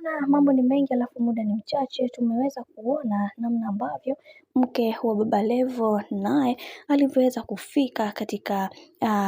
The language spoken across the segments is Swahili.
Bwana, mambo ni mengi alafu muda ni mchache. Tumeweza kuona namna ambavyo mke wa Baba Levo naye alivyoweza kufika katika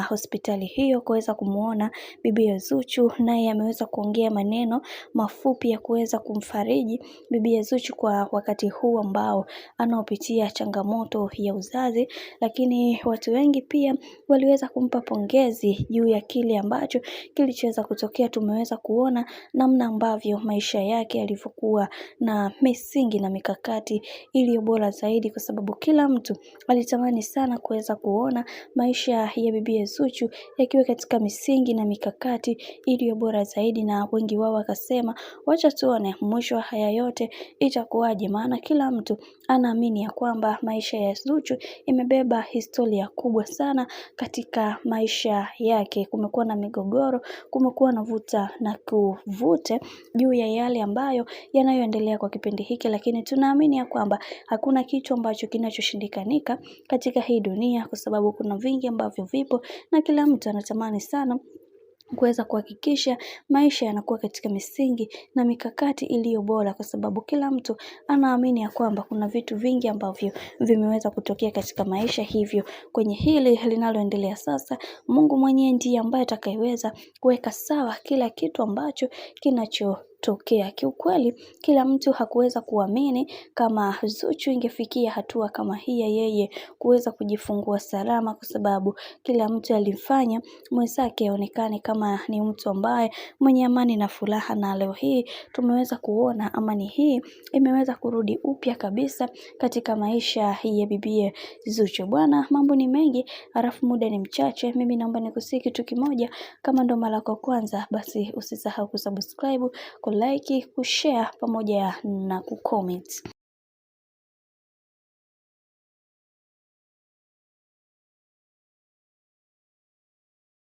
hospitali hiyo kuweza kumuona bibi Zuchu, naye ameweza kuongea maneno mafupi ya kuweza kumfariji bibi Zuchu kwa wakati huu ambao anaopitia changamoto ya uzazi. Lakini watu wengi pia waliweza kumpa pongezi juu ya kile ambacho kilichoweza kutokea. Tumeweza kuona namna ambavyo maisha yake yalivyokuwa na misingi na mikakati iliyo bora zaidi, kwa sababu kila mtu alitamani sana kuweza kuona maisha ya bibi Zuchu yakiwa katika misingi na mikakati iliyo bora zaidi, na wengi wao wakasema wacha tuone mwisho haya yote itakuwaje, maana kila mtu anaamini ya kwamba maisha ya Zuchu imebeba historia kubwa sana katika maisha yake. Kumekuwa na migogoro, kumekuwa na vuta na kuvute juu ya yale ambayo yanayoendelea kwa kipindi hiki, lakini tunaamini ya kwamba hakuna kitu ambacho kinachoshindikanika katika hii dunia, kwa sababu kuna vingi ambavyo vipo na kila mtu anatamani sana kuweza kuhakikisha maisha yanakuwa katika misingi na mikakati iliyo bora, kwa sababu kila mtu anaamini ya kwamba kuna vitu vingi ambavyo vimeweza kutokea katika maisha. Hivyo kwenye hili linaloendelea sasa, Mungu mwenyewe ndiye ambaye atakayeweza kuweka sawa kila kitu ambacho kinachotokea. Kiukweli kila mtu hakuweza kuamini kama Zuchu ingefikia hatua kama hii ya yeye kuweza kujifungua salama, kwa sababu kila mtu alifanya mwenzake aonekane kama ni mtu ambaye mwenye amani na furaha, na leo hii tumeweza kuona amani hii imeweza kurudi upya kabisa katika maisha ya bibi Zuchu. Bwana, mambo ni mengi alafu muda ni mchache. Mimi naomba nikusihi kitu kimoja, kama ndo mara yako kwanza, basi usisahau kusubscribe, kulike, kushare pamoja na kucomment.